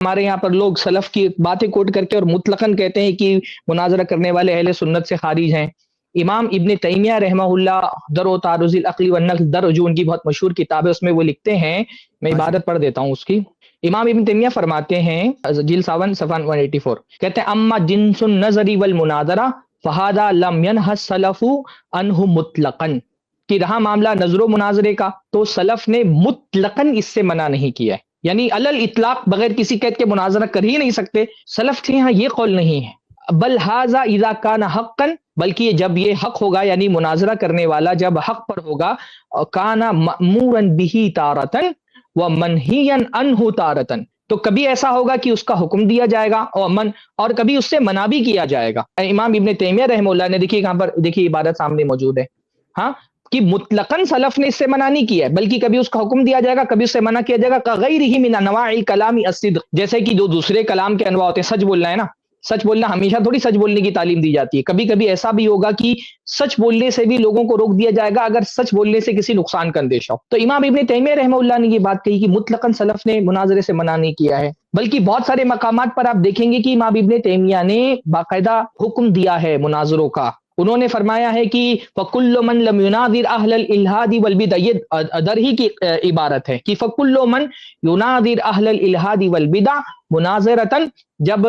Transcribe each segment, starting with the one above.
ہمارے یہاں پر لوگ سلف کی باتیں کوٹ کر کے اور مطلقاً کہتے ہیں کہ مناظرہ کرنے والے اہل سنت سے خارج ہیں۔ امام ابن تیمیہ رحمہ اللہ در و تعرض العقل والنقل در، جو ان کی بہت مشہور کتاب ہے، اس میں وہ لکھتے ہیں، میں عبارت پڑھ دیتا ہوں اس کی۔ امام ابن تیمیہ فرماتے ہیں جلد 7 صفحہ 184، کہتے ہیں اما جنس النظر والمناظرہ فہذا لم ینہ السلف عنہ مطلقاً، کہ رہا معاملہ نظر و مناظرے کا تو سلف نے مطلقاً اس سے منع نہیں کیا ہے، یعنی علل اطلاق بغیر کسی قید کے مناظرہ کر ہی نہیں سکتے، سلف کے یہاں یہ قول نہیں ہے۔ بل ھذا اذا کان حقا، بلکہ جب یہ حق ہوگا، یعنی مناظرہ کرنے والا جب حق پر ہوگا، کان مأمورا بہ تارۃ ومنہیا عنہ تارۃ، تو کبھی ایسا ہوگا کہ اس کا حکم دیا جائے گا اور کبھی اس سے منع بھی کیا جائے گا۔ امام ابن تیمیہ رحمہ اللہ نے، دیکھیے یہاں پر دیکھیے عبارت سامنے موجود ہے، ہاں، کہ مطلقاً سلف نے اس سے منع نہیں کیا ہے، بلکہ کبھی اس کا حکم دیا جائے گا، کبھی اس سے منع کیا جائے گا، کغیرہ من انواع الکلام الصدق، جیسے کہ جو دوسرے کلام کے انواع ہوتے ہیں، سچ بولنا ہے نا، سچ بولنا، ہمیشہ تھوڑی سچ بولنے کی تعلیم دی جاتی ہے، کبھی کبھی ایسا بھی ہوگا کہ سچ بولنے سے بھی لوگوں کو روک دیا جائے گا اگر سچ بولنے سے کسی نقصان کا اندیشہ ہو۔ تو امام ابن تیمیہ رحمہ اللہ نے یہ بات کہی کہ مطلقاً سلف نے مناظرے سے منع نہیں کیا ہے، بلکہ بہت سارے مقامات پر آپ دیکھیں گے کہ امام ابن تیمیہ نے باقاعدہ حکم دیا ہے مناظروں کا۔ انہوں نے فرمایا ہے کہ فَكُلُّ مَن لَمْ يُنَاظِرْ أَهْلَ الْإِلْحَادِ وَالْبِدْعِ، یہ در ہی کی عبارت ہے کہ فَكُلُّ مَن يُنَاظِرْ أَهْلَ الْإِلْحَادِ وَالْبِدْعِ مُنَاظِرَةً، جب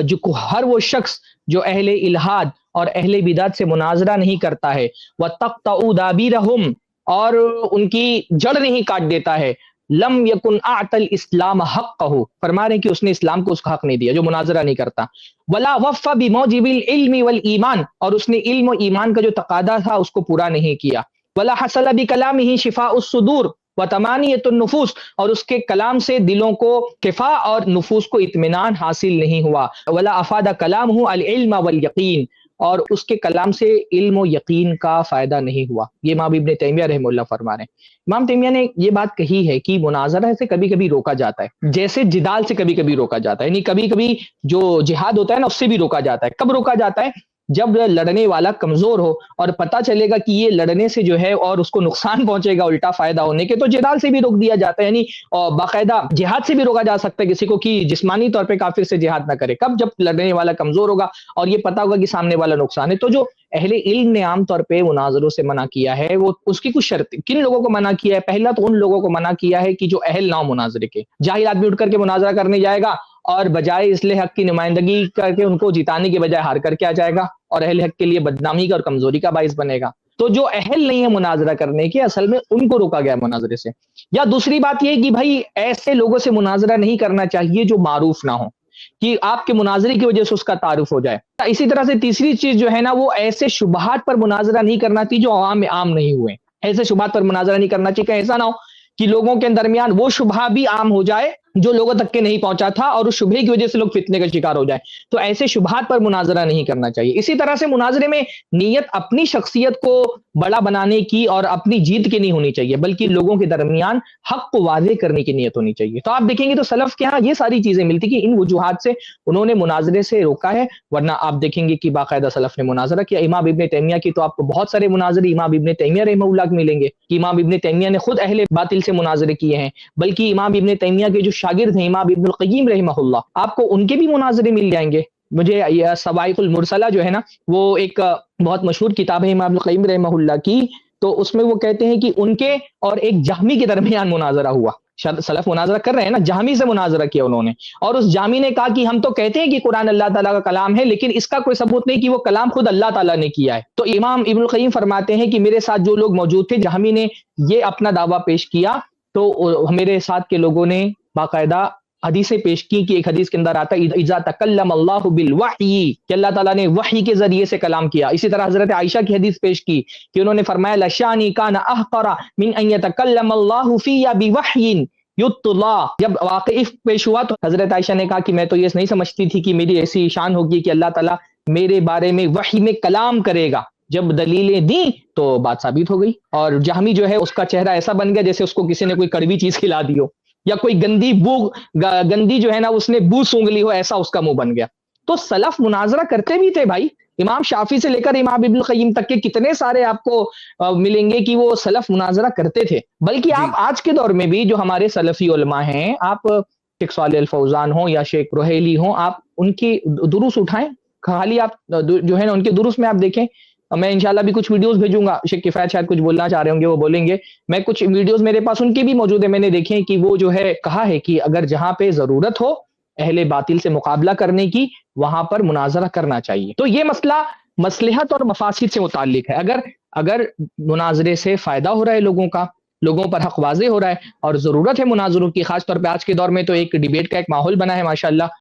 جو ہر وہ شخص جو اہل الحاد اور اہل بدعت سے مناظرہ نہیں کرتا ہے، وَتَقْطَعُ دَابِرَهُمْ، اور ان کی جڑ نہیں کاٹ دیتا ہے، لم یکن اعطى الاسلام حقہ، فرما رہے ہیں کہ اس نے اسلام کو اس کا حق نہیں دیا جو مناظرہ نہیں کرتا، ولا وفى بموجب العلم والایمان، اور اس نے علم و ایمان کا جو تقاضا تھا اس کو پورا نہیں کیا، ولا حصل بکلامہ شفاء الصدور وطمانیۃ النفوس، اور اس کے کلام سے دلوں کو شفا اور نفوس کو اطمینان حاصل نہیں ہوا، ولا افاد کلامہ العلم والیقین، اور اس کے کلام سے علم و یقین کا فائدہ نہیں ہوا۔ یہ امام ابن تیمیہ رحمہ اللہ فرما رہے ہیں۔ امام تیمیہ نے یہ بات کہی ہے کہ مناظرہ سے کبھی کبھی روکا جاتا ہے، جیسے جدال سے کبھی کبھی روکا جاتا ہے، یعنی کبھی کبھی جو جہاد ہوتا ہے نا اس سے بھی روکا جاتا ہے۔ کب روکا جاتا ہے؟ جب لڑنے والا کمزور ہو اور پتہ چلے گا کہ یہ لڑنے سے جو ہے اور اس کو نقصان پہنچے گا الٹا فائدہ ہونے کے، تو جدال سے بھی روک دیا جاتا ہے، یعنی باقاعدہ جہاد سے بھی روکا جا سکتا ہے کسی کو کہ جسمانی طور پہ کافر سے جہاد نہ کرے۔ کب؟ جب لڑنے والا کمزور ہوگا اور یہ پتہ ہوگا کہ سامنے والا نقصان ہے۔ تو جو اہل علم نے عام طور پہ مناظروں سے منع کیا ہے، وہ اس کی کچھ شرط، کن لوگوں کو منع کیا ہے؟ پہلا تو ان لوگوں کو منع کیا ہے کہ جو اہل نہ ہو مناظرے کے، جاہل آدمی اٹھ کر کے مناظرہ کرنے جائے گا اور بجائے اصلاح حق کی نمائندگی کر کے ان کو جتانے کے بجائے ہار کر کے آ جائے گا اور اہل حق کے لیے بدنامی کا اور کمزوری کا باعث بنے گا۔ تو جو اہل نہیں ہے مناظرہ کرنے کے، اصل میں ان کو روکا گیا مناظرے سے۔ یا دوسری بات یہ کہ بھائی ایسے لوگوں سے مناظرہ نہیں کرنا چاہیے جو معروف نہ ہو، کہ آپ کے مناظرے کی وجہ سے اس کا تعارف ہو جائے۔ اسی طرح سے تیسری چیز جو ہے نا، وہ ایسے شبہات پر مناظرہ نہیں کرنا چاہیے جو عوام میں عام نہیں ہوئے۔ ایسے شبہات پر مناظرہ نہیں کرنا چاہیے کہ ایسا نہ ہو کہ لوگوں کے درمیان وہ شبہ بھی عام ہو جائے جو لوگوں تک کے نہیں پہنچا تھا اور اس شبہے کی وجہ سے لوگ فتنے کا شکار ہو جائے۔ تو ایسے شبہات پر مناظرہ نہیں کرنا چاہیے۔ اسی طرح سے مناظرے میں نیت اپنی شخصیت کو بڑا بنانے کی اور اپنی جیت کی نہیں ہونی چاہیے، بلکہ لوگوں کے درمیان حق کو واضح کرنے کی نیت ہونی چاہیے۔ تو آپ دیکھیں گے تو سلف کے ہاں یہ ساری چیزیں ملتی کہ ان وجوہات سے انہوں نے مناظرے سے روکا ہے، ورنہ آپ دیکھیں گے کہ باقاعدہ سلف نے مناظرہ کیا۔ امام ابن تیمیہ کی تو آپ کو بہت سارے مناظرے امام ابن تیمیہ رحمہ اللہ کے ملیں گے کہ امام ابن تیمیہ نے خود اہل باطل سے مناظرے کیے ہیں، بلکہ امام ابن تیمیہ کے جو شاگرد ہیں امام ابن القیم رحمہ اللہ، آپ کو ان کے بھی مناظرے مل جائیں گے۔ مجھے صواعق المرسلہ جو ہے نا، وہ ایک بہت مشہور کتاب ہے امام القیم رحمہ اللہ کی، تو اس میں وہ کہتے ہیں کہ ان کے اور ایک جہمی کے درمیان مناظرہ ہوا۔ سلف مناظرہ کر رہے ہیں نا، جہمی سے مناظرہ کیا انہوں نے، اور اس جہمی نے کہا کہ ہم تو کہتے ہیں کہ قرآن اللہ تعالیٰ کا کلام ہے، لیکن اس کا کوئی ثبوت نہیں کہ وہ کلام خود اللہ تعالیٰ نے کیا ہے۔ تو امام ابن القیم فرماتے ہیں کہ میرے ساتھ جو لوگ موجود تھے، جہمی نے یہ اپنا دعویٰ پیش کیا تو میرے ساتھ کے لوگوں نے باقاعدہ حدیثیں پیش کی کہ ایک حدیث کے اندر آتا ہے اذا تکلم اللہ بالوحی، کہ اللہ تعالیٰ نے وحی کے ذریعے سے کلام کیا۔ اسی طرح حضرت عائشہ کی حدیث پیش کی کہ انہوں نے فرمایا لشانی کان احقر من ان یتکلم اللہ فی بوحی یطلا۔ جب واقعہ پیش ہوا تو حضرت عائشہ نے کہا کہ میں تو یہ نہیں سمجھتی تھی کہ میری ایسی شان ہوگی کہ اللہ تعالیٰ میرے بارے میں وحی میں کلام کرے گا۔ جب دلیلیں دیں تو بات ثابت ہو گئی، اور جہمی جو ہے اس کا چہرہ ایسا بن گیا جیسے اس کو کسی نے کوئی کڑوی چیز کھلا دی ہو، یا کوئی گندی جو ہے نا اس نے بو سونگ لی ہو، ایسا اس کا منہ بن گیا۔ تو سلف مناظرہ کرتے بھی تھے بھائی، امام شافعی سے لے کر امام ابن القیم تک کے کتنے سارے آپ کو ملیں گے کہ وہ سلف مناظرہ کرتے تھے۔ بلکہ آپ آج کے دور میں بھی جو ہمارے سلفی علماء ہیں، آپ شیخ صالح الفوزان ہوں یا شیخ روحیلی ہوں، آپ ان کی دروس اٹھائیں، خالی آپ جو ہے نا ان کے دروس میں آپ دیکھیں. میں انشاءاللہ بھی کچھ ویڈیوز بھیجوں گا، شیخ کفایت شاید کچھ بولنا چاہ رہے ہوں گے، وہ بولیں گے. میں کچھ ویڈیوز میرے پاس ان کی بھی موجود ہے، میں نے دیکھے کہ وہ جو ہے کہا ہے کہ اگر جہاں پہ ضرورت ہو اہل باطل سے مقابلہ کرنے کی وہاں پر مناظرہ کرنا چاہیے. تو یہ مسئلہ مصلحت اور مفاسد سے متعلق ہے. اگر مناظرے سے فائدہ ہو رہا ہے لوگوں پر حق واضح ہو رہا ہے اور ضرورت ہے مناظروں کی، خاص طور پہ آج کے دور میں تو ایک ڈیبیٹ کا ایک ماحول بنا ہے ماشاءاللہ.